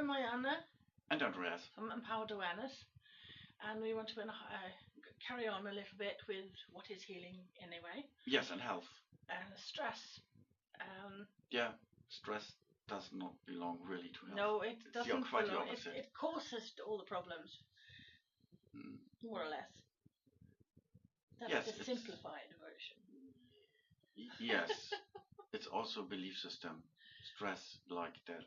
we're Marianne And Andreas. from Empowered Awareness, and we want to carry on a little bit with what is healing anyway. Yes, and health. And stress. Yeah, stress does not belong really to health. No, it doesn't quite belong. the opposite. It causes all the problems, more or less. That's the simplified version. Yes, it's also a belief system. Stress like that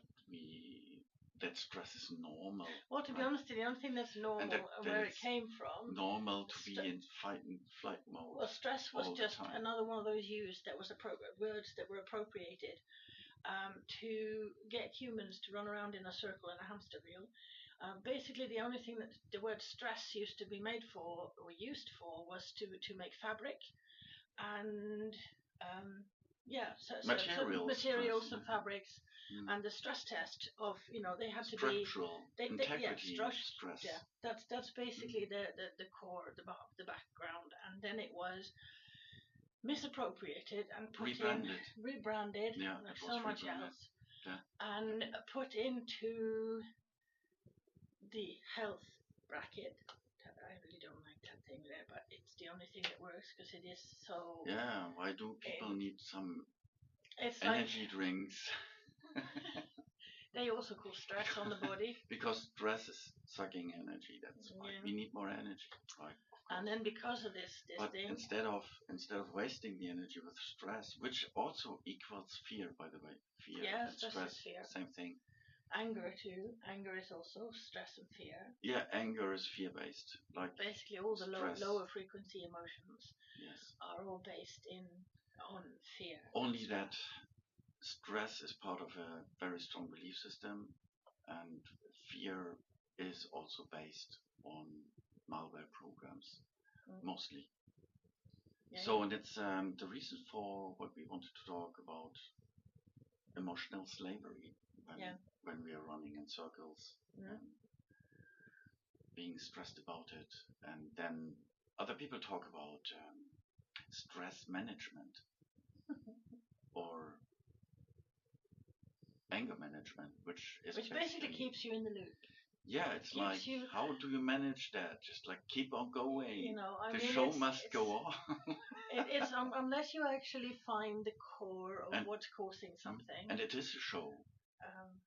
that stress is normal. Well, to be honest, the only thing that's normal and where it came from. Normal to be in fight and flight mode. Well, stress was just another one of those words that were appropriated to get humans to run around in a circle in a hamster wheel. Basically, the only thing that the word stress used to be made for, or used for, was to make fabric and materials and fabrics. And the stress test of, they had to be stress. Yeah, that's basically the core, the background, and then it was misappropriated and rebranded, like so much else, and put into the health bracket. I really don't like that thing there, but it's the only thing that works because it is so. Yeah, why do people need some energy drinks? They also cause stress on the body. Because stress is sucking energy. That's why we need more energy, right? And then because of this thing, instead of wasting the energy with stress, which also equals fear, by the way, fear and stress, fear. Same thing. Anger too. Anger is also stress and fear. Yeah, anger is fear-based. Like basically all the lower frequency emotions. Yes. Are all based on fear. Only that. Stress is part of a very strong belief system, and fear is also based on malware programs, mostly. Yeah, so, and it's the reason for what we wanted to talk about emotional slavery when we are running in circles, being stressed about it, and then other people talk about stress management or anger management, which basically keeps you in the loop. Yeah, it's like, how do you manage that? Just like keep on going. The show must go on. It's unless you actually find the core of what's causing something. And it is a show.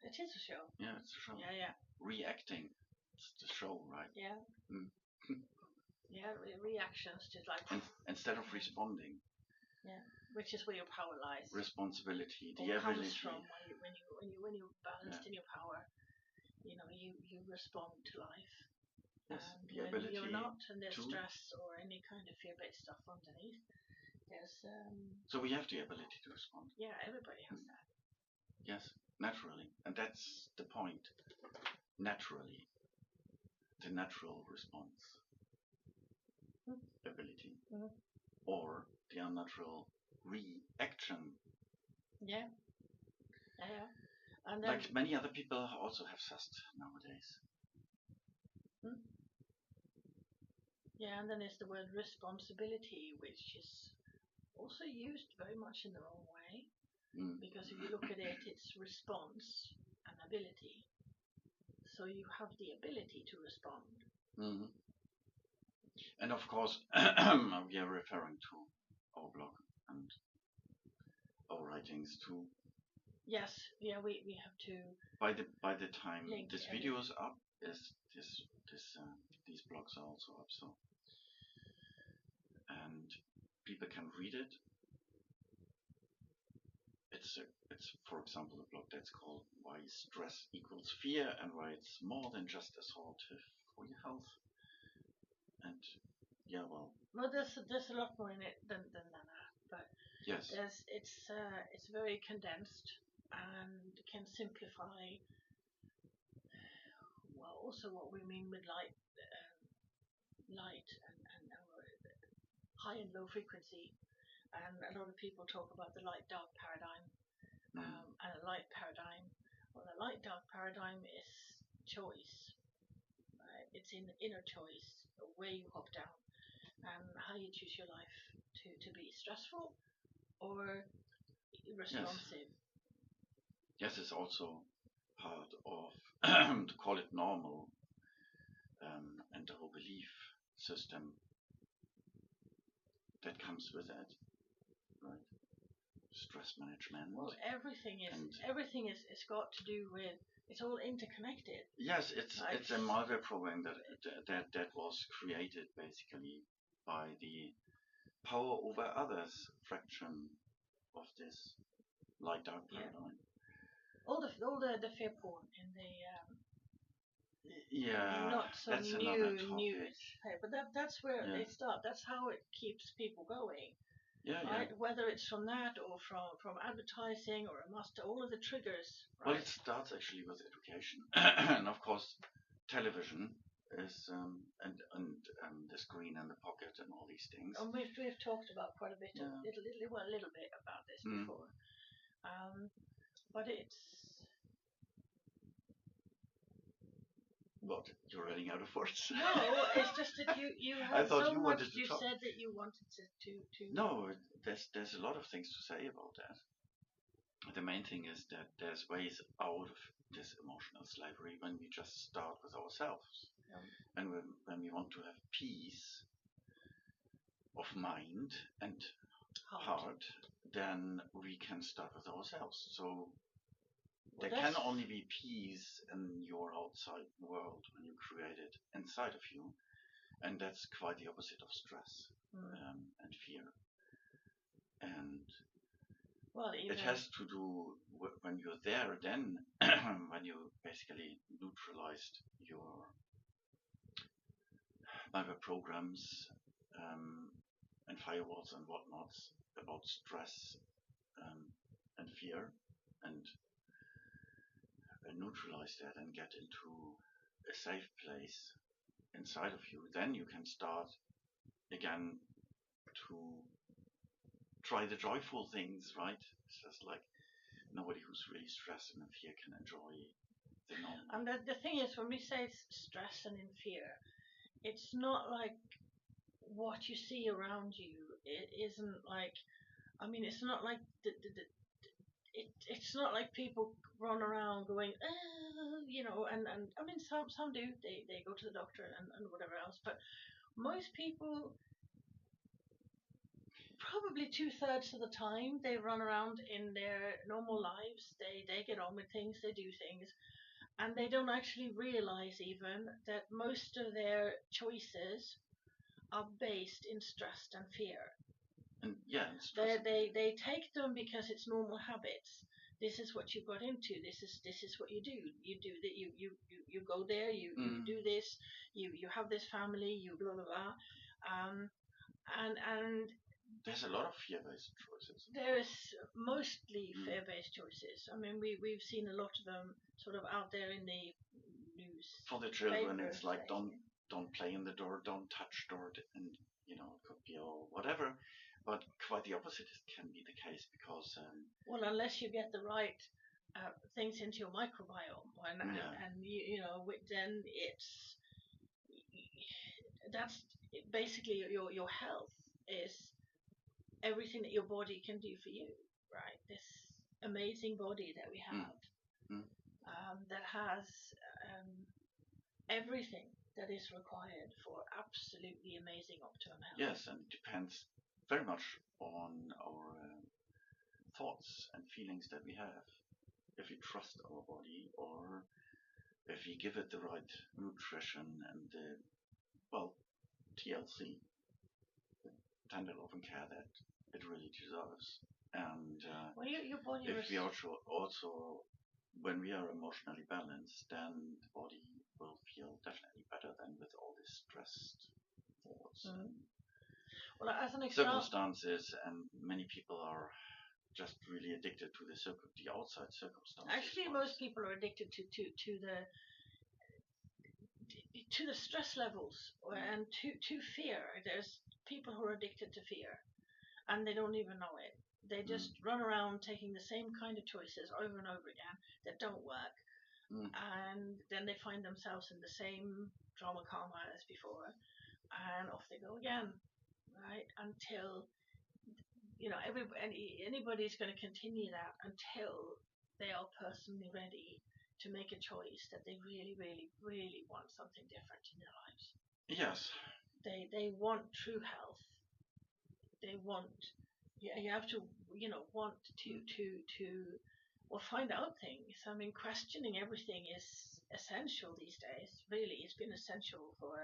It is a show. Yeah, it's a show. Yeah. Reacting. It's the show, right? Yeah. Reactions just like. Instead of responding. Yeah. Which is where your power lies. Responsibility, the ability. Comes from when you're balanced in your power, you respond to life. Yes, and the when ability you're not, and there's stress or any kind of fear-based stuff underneath, there's. So we have the ability to respond. Yeah, everybody has that. Yes, naturally, and that's the point. Naturally, the natural response ability, or the unnatural reaction. Yeah. And then, like many other people also have SUST nowadays. Yeah, and then there's the word responsibility, which is also used very much in the wrong way. Because if you look at it, it's response and ability. So you have the ability to respond. And of course, we are referring to our blog and our writings too. Yes, yeah, we have to. By the time this video is up, these blogs are also up, so and people can read it. It's for example a blog that's called "Why Stress Equals Fear" and why it's more than just assaultive for your health. And well, there's a lot more in it than that, but yes, it's very condensed and can simplify. Well, also what we mean with light and high and low frequency, and a lot of people talk about the light dark paradigm, and a light paradigm. Well, the light dark paradigm is choice. It's in inner choice, where you hop down, and how you choose your life to be stressful or responsive. Yes, it's also part of to call it normal, and the whole belief system that comes with it, right? Stress management. Well, everything is got to do with, it's all interconnected. Yes, it's a malware program that was created basically by the power over others fraction of this light dark paradigm. All the fear porn in the not so that's another topic. news, but that's where they start. That's how it keeps people going. Right? Whether it's from that or from advertising or a master, all of the triggers. Right? Well, it starts actually with education, and of course, television is and the screen and the pocket and all these things. And we've talked about quite a bit, a little bit about this before, but it's. What? You're running out of words? No, it's just that you had so much. You said that you wanted to. No, there's a lot of things to say about that. The main thing is that there's ways out of this emotional slavery when we just start with ourselves, and when we want to have peace of mind and heart, then we can start with ourselves. So. There can only be peace in your outside world when you create it inside of you, and that's quite the opposite of stress and fear. And it has to do when you're there. Then, when you basically neutralized your malware programs and firewalls and whatnots about stress and fear, and neutralize that and get into a safe place inside of you, then you can start again to try the joyful things, right? It's just like nobody who's really stressed and in fear can enjoy the normal. And the thing is, when we say stress and in fear, it's not like what you see around you. It isn't like, I mean, it's not like it's not like people run around going, and I mean, some do. They go to the doctor and whatever else, but most people, probably 2/3 of the time, they run around in their normal lives. They get on with things, they do things, and they don't actually realize even that most of their choices are based in stress and fear. And they take them because it's normal habits. This is what you got into. This is what you do. You do that. You go there. You do this. You have this family. You blah blah blah. And there's a lot of fear-based choices. There is mostly fear-based choices. I mean, we've seen a lot of them sort of out there in the news. For the children, it's like don't play in the door, don't touch door, and it could be or whatever. But quite the opposite can be the case because. Well, unless you get the right things into your microbiome, and then that's basically your health is everything that your body can do for you, right? This amazing body that we have that has everything that is required for absolutely amazing optimum health. Yes, and it depends very much on our thoughts and feelings that we have. If we trust our body, or if we give it the right nutrition and TLC, the tender love and care that it really deserves. And your body if we also, when we are emotionally balanced, then the body will feel definitely better than with all these stressed thoughts. Well, as an example, circumstances, and many people are just really addicted to the outside circumstances. Actually, most people are addicted to the stress levels and to fear. There's people who are addicted to fear, and they don't even know it. They just run around taking the same kind of choices over and over again that don't work, and then they find themselves in the same drama karma as before, and off they go again. Right, until anybody's going to continue that until they are personally ready to make a choice that they really, really, really want something different in their lives. Yes. They want true health. They want, you have to, want to well, find out things. I mean, questioning everything is essential these days. Really, it's been essential for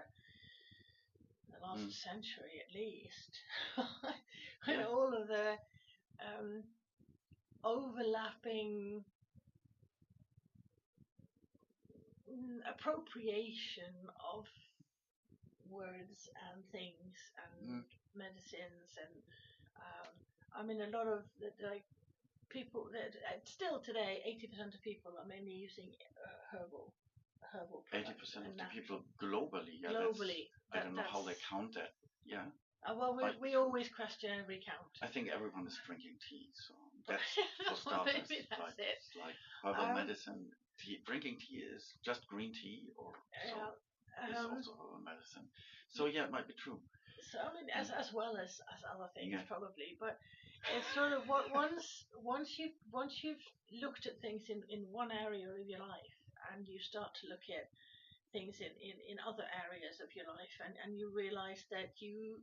the last century at least. And all of the overlapping appropriation of words and things and medicines and I mean a lot of the people that still today 80% of people are mainly using herbal products. 80% of the people globally. Yeah, I don't know how they count that. Yeah. Well, we always question every count. I think everyone is drinking tea, so that's for starters. Maybe that's it. It's like herbal medicine. Drinking tea is just green tea, or so. It's also herbal medicine. So yeah, it might be true. So I mean, as well as other things probably, but it's sort of once you've looked at things in one area of your life, and you start to look at things in other areas of your life, and you realize that you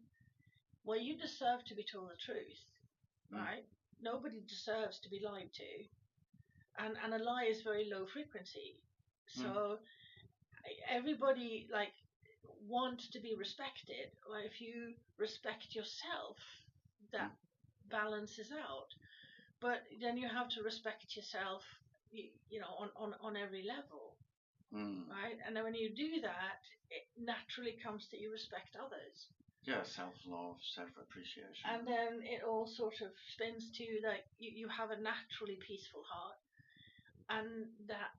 deserve to be told the truth, right? Nobody deserves to be lied to, and a lie is very low frequency, so everybody wants to be respected. Well, if you respect yourself, that balances out. But then you have to respect yourself, on every level, right? And then when you do that, it naturally comes that you respect others. Yeah, self-love, self-appreciation. And then it all sort of spins to that you have a naturally peaceful heart, and that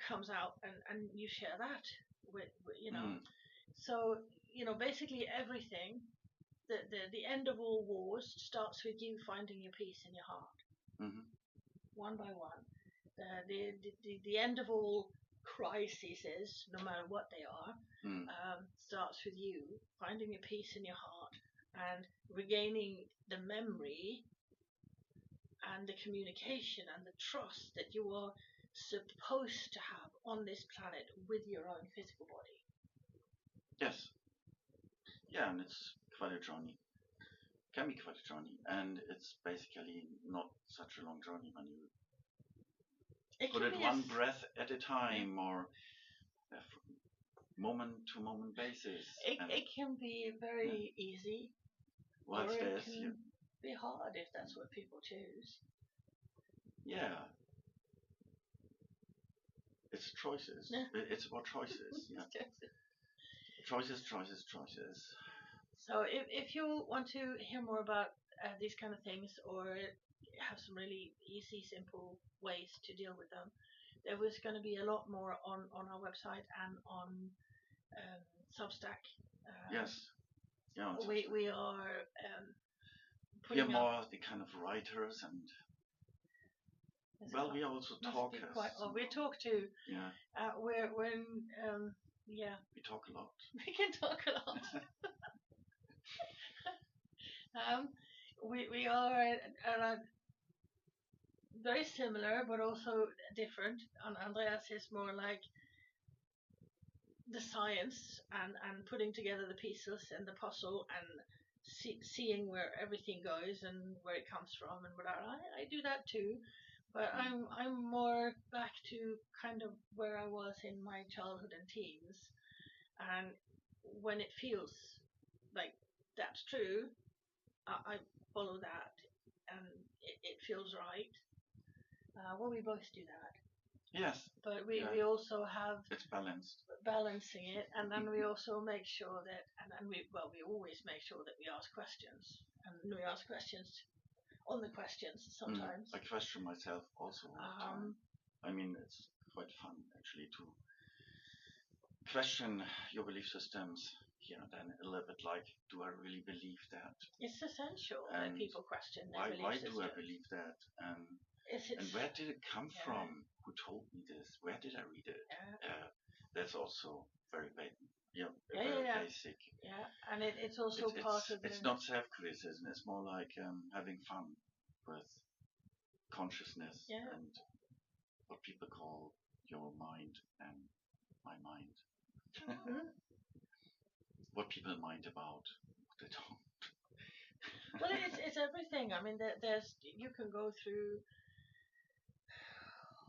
comes out, and you share that with So basically everything. The end of all wars starts with you finding your peace in your heart, one by one. The end of all crises, no matter what they are, starts with you finding your peace in your heart and regaining the memory and the communication and the trust that you are supposed to have on this planet with your own physical body. Yes. Yeah, and it's quite a journey. Can be quite a journey, and it's basically not such a long journey when you put it one breath at a time, or moment-to-moment basis. It can be very easy, or it can be hard if that's what people choose. Yeah. It's choices. It's about choices. Yeah. Choices. So if you want to hear more about these kind of things, or have some really easy, simple ways to deal with them, there was going to be a lot more on our website and on Substack. Yes. Yeah. We are putting more the kind of writers and. Well, we also talk. We talk too. Yeah. We talk a lot. We can talk a lot. We are very similar, but also different. And Andreas is more like the science and putting together the pieces and the puzzle and seeing where everything goes and where it comes from and whatever. I do that too. But I'm more back to kind of where I was in my childhood and teens, and when it feels like that's true, I follow that, and it feels right. Well, we both do that. Yes. But we also have it's balancing it, and then we also make sure that, and we always make sure that we ask questions, and we ask questions on the questions sometimes. I question myself also all the time. I mean, it's quite fun actually to question your belief systems here and then a little bit, like, do I really believe that? It's essential that people question their belief why systems. do I believe that? And where did it come from? Who told me this? Where did I read it? That's also very basic. Basic. Yeah, and it's also part of it's not self-criticism. It's more like having fun with consciousness and what people call your mind and my mind. What people mind about, what they don't. Well, it's everything. I mean, there's you can go through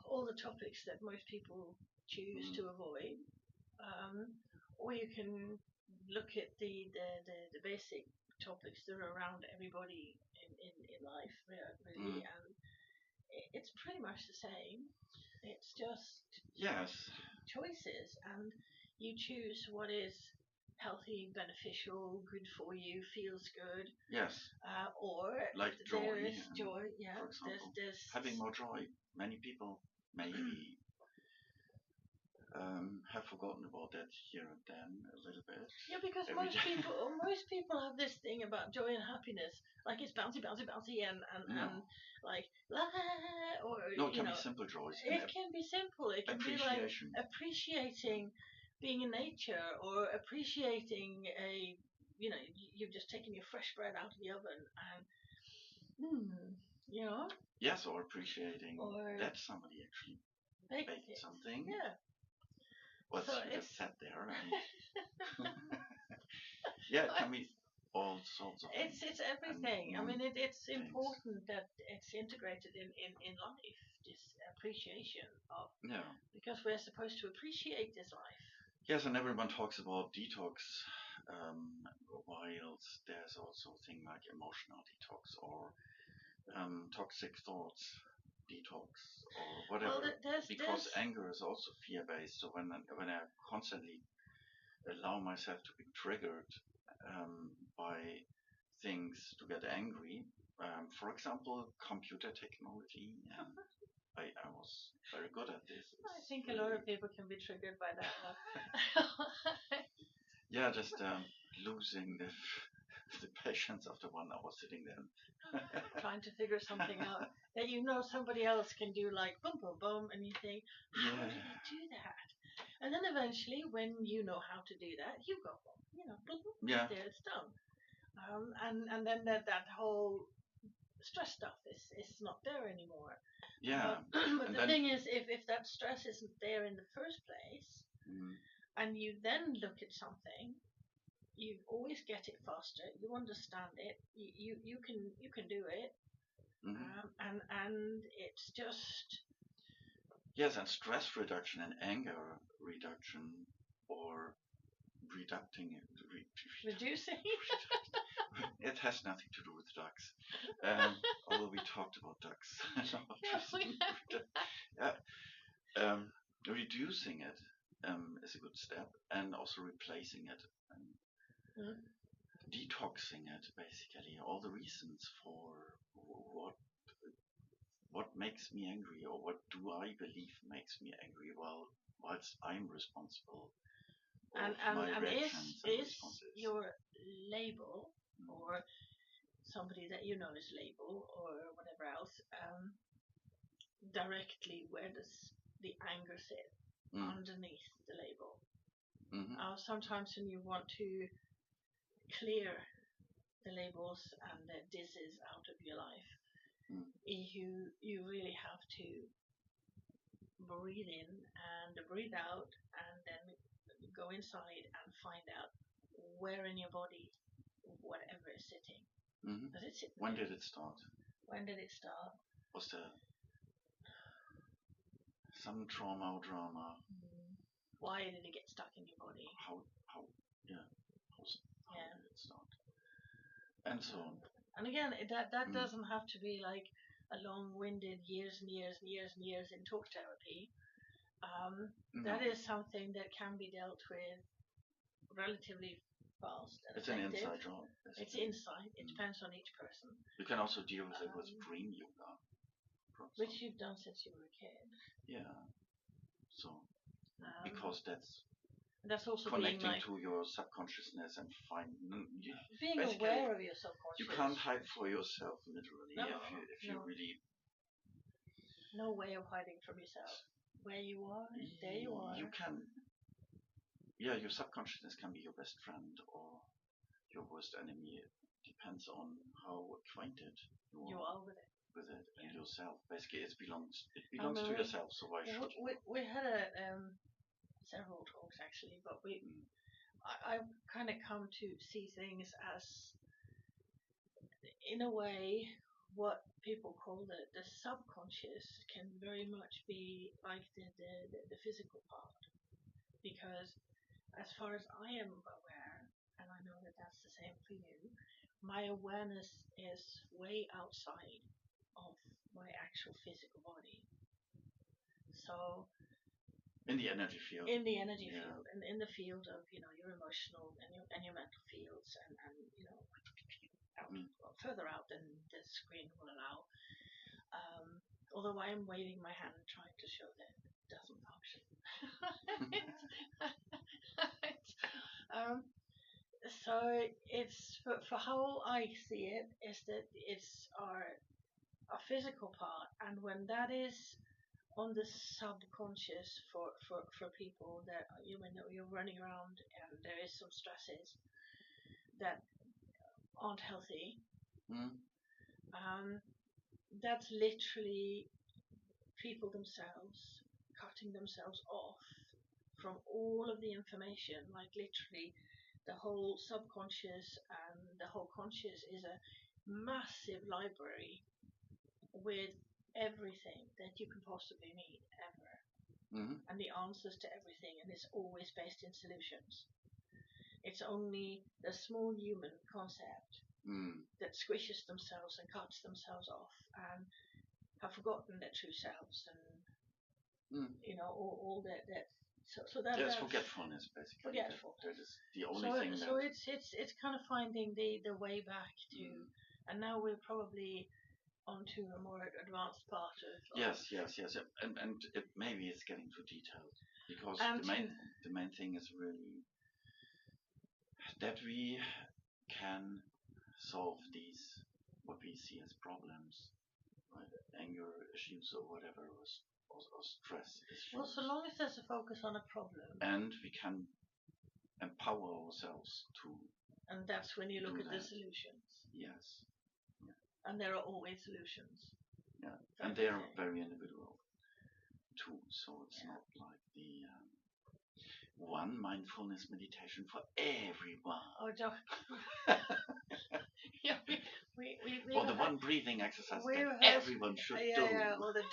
all the topics that most people choose to avoid, or you can look at the basic topics that are around everybody in life, really, and it's pretty much the same. It's just Yes. choices, and you choose what is healthy, beneficial, good for you, feels good. Yes. Or like joy. there is joy. Yeah. For example, there's having more joy. Many people maybe have forgotten about that here and then a little bit. Yeah, because most people have this thing about joy and happiness, like it's bouncy, bouncy, bouncy, and like or no, it can be simple joys. It can be simple. It can be like appreciating being in nature, or appreciating you've just taken your fresh bread out of the oven and Yes, or appreciating that somebody actually baked something. Yeah. Well, so you just sat there and yeah, it can be all sorts of things. It's everything. I mean, it's important that it's integrated in life, this appreciation of, because we're supposed to appreciate this life. Yes, and everyone talks about detox, whilst there's also a thing like emotional detox or toxic thoughts detox or whatever. Because anger is also fear-based. So when I constantly allow myself to be triggered by things to get angry, for example, computer technology, and I was very good at this. I think a lot of people can be triggered by that one. Yeah, just losing the patience after 1 hour sitting there. Trying to figure something out that somebody else can do, like boom, boom, boom, and you think, how do they do that? And then eventually, when you know how to do that, you go home. Boom, boom, yeah, there, it's done. And then that whole stress stuff is not there anymore. Yeah. But the thing is, if that stress isn't there in the first place, and you then look at something, you always get it faster. You understand it. You can do it. And it's just yes, and stress reduction and anger reduction, or reducing reducing. It has nothing to do with ducks. Although we talked about ducks. Reducing it is a good step, and also replacing it and detoxing it, basically all the reasons for what makes me angry, or what do I believe makes me angry, whilst I'm responsible. And is your label, or somebody that you know is label, or whatever else, directly where does the anger sit? Underneath the label. Sometimes when you want to clear the labels and the diseases out of your life, you really have to breathe in and breathe out, and then go inside and find out where in your body whatever is sitting. Does it sit there? When did it start? Was there some trauma or drama? Why did it get stuck in your body? How did it start? And so on. And again, that doesn't have to be like a long-winded years and years and years and years in talk therapy. That is something that can be dealt with relatively fast and it's effective. An inside job. It's inside. It depends on each person. You can also deal with it with dream yoga, which you've done since you were a kid. Yeah. So because that's also connecting to your subconsciousness and being aware of your subconscious. You can't hide for yourself, literally. If you really. No way of hiding from yourself. Where you are, there you are. You can. Yeah, your subconsciousness can be your best friend or your worst enemy. It depends on how acquainted you are with it. with it and yourself. Basically, it belongs to yourself. So why should you? We had several talks actually, but I've kind of come to see things as, in a way, what people call the subconscious can very much be like the physical part, because as far as I am aware, and I know that that's the same for you, my awareness is way outside of my actual physical body. So in the energy field, field, and in the field of your emotional and your mental fields, and out, further out than the screen will allow. Although I am waving my hand trying to show that it doesn't function. So it's for how I see it is that it's our physical part, and when that is on the subconscious for people that you're running around and there is some stresses that aren't healthy, that's literally people themselves cutting themselves off from all of the information. Like literally the whole subconscious and the whole conscious is a massive library with everything that you can possibly need ever, and the answers to everything, and it's always based in solutions. It's only the small human concept that squishes themselves and cuts themselves off and have forgotten their true selves, and all that. So that's forgetfulness, basically. That is the only thing. So it's kind of finding the way back to, and now we're probably onto a more advanced part of yes, and maybe it's getting too detailed, because the main thing is really that we can solve these what we see as problems, right? Anger issues or whatever, or stress issues. Well, so long as there's a focus on a problem, and we can empower ourselves to. And that's when you look at the solutions. Yes. And there are always solutions. Yeah, and they are very individual too. So it's not like the one mindfulness meditation for everyone. Oh, yeah, or the one breathing exercise that everyone should do. Yeah, or the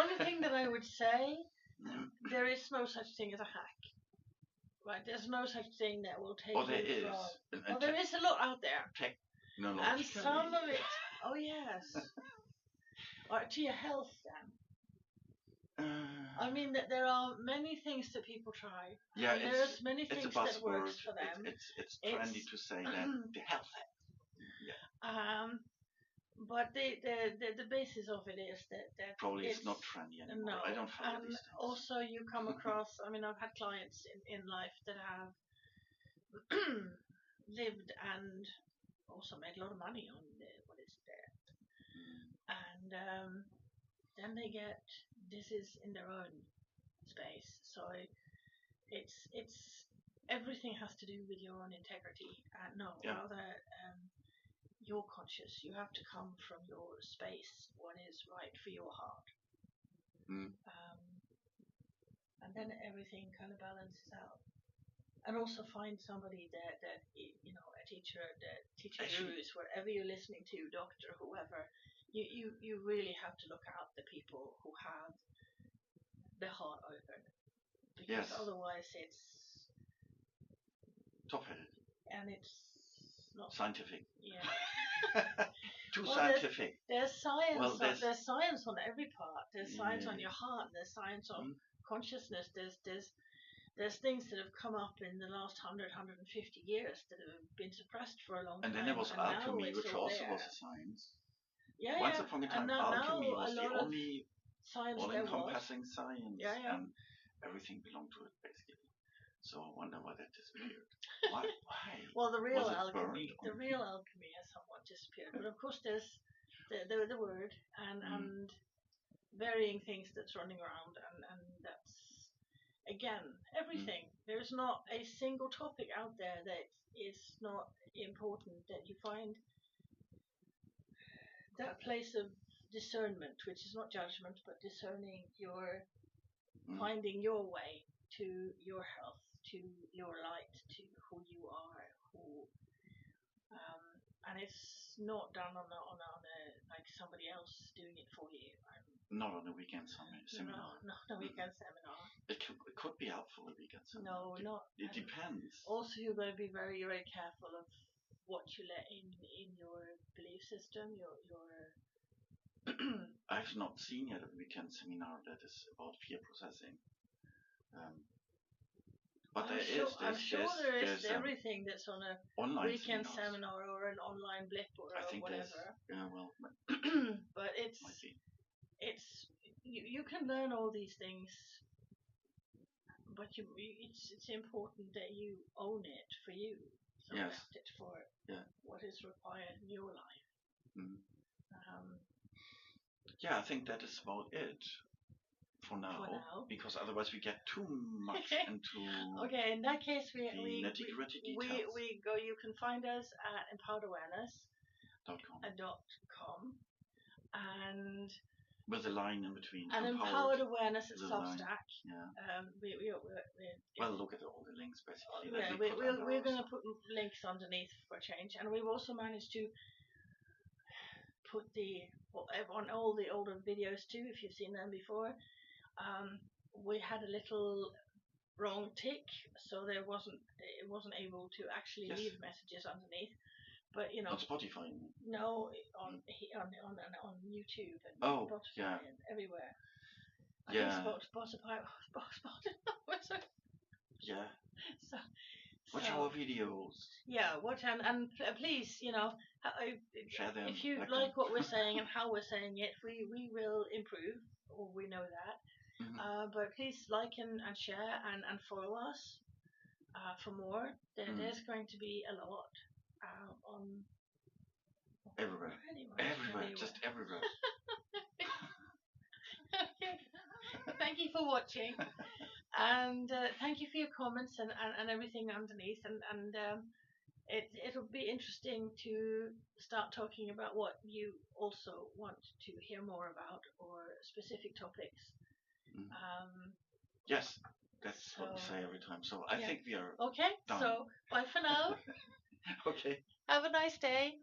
only thing that I would say, there is no such thing as a hack. Right, there's no such thing that will take you from. There is a lot out there. And some of it, oh yes, to your health then. I mean that there are many things that people try. Yeah, there's many things that works for them. It's trendy to say that the health. Yeah. But the basis of it is that probably it's not trendy anymore. No. I don't follow these things. Also, you come across. I mean, I've had clients in life that have lived and also made a lot of money on what is there, and then they get disease in their own space. So it's everything has to do with your own integrity. Rather you're conscious. You have to come from your space, what is right for your heart, and then everything kind of balances out. And also find somebody that a teacher, gurus, wherever you're listening to, doctor, whoever, you really have to look out the people who have the heart open, because otherwise it's top-headed and it's not scientific. Yeah. Too scientific. There's science. There's science on every part. There's science on your heart. There's science on consciousness. There's things that have come up in the last 150 years that have been suppressed for a long time. And then there was alchemy, which also was a science. Yeah, Once upon a time, alchemy was the only all-encompassing science, and everything belonged to it, basically. So I wonder why that disappeared. Why? Well, the real alchemy has somewhat disappeared. But of course, there's the word and varying things that's running around, and that's again everything. There's not a single topic out there that is not important that you find that place of discernment, which is not judgment, but discerning your finding your way to your health, to your light, to who you are, and it's not done on a like somebody else doing it for you. Not on a weekend seminar. No, not a weekend seminar. It could be helpful a weekend seminar. No, not. It depends. Also, you've got to be very, very careful of what you let in your belief system. Your I've not seen yet a weekend seminar that is about fear processing. But I'm sure there is everything that's on a weekend seminar or an online blip or whatever. Yeah, well, but it's you can learn all these things, but it's important that you own it for you. So accept it for what is required in your life. Yeah, I think that is about it. For now, because otherwise we get too much into. Okay, in that case, we nitty-gritty details. We go. You can find us at empoweredawareness.com and with a line in between. And empowered awareness at Substack. Yeah. Well, look at all the links basically. Yeah, we're going to put links underneath for a change, and we've also managed to put on all the older videos too, if you've seen them before. We had a little wrong tick, so it wasn't able to actually leave messages underneath. But on Spotify. No, on YouTube and Spotify and everywhere. I think Spotify. Yeah. So, watch our videos. Yeah, watch and please, share them. If you like what we're saying and how we're saying it, we will improve. Or we know that. But please like and share and follow us for more. There's going to be a lot on everywhere. Just everywhere. Okay. Thank you for watching, and thank you for your comments and everything underneath. And it'll be interesting to start talking about what you also want to hear more about or specific topics. Yes, that's what we say every time. So I think we are okay. done. So bye for now. Okay. Have a nice day.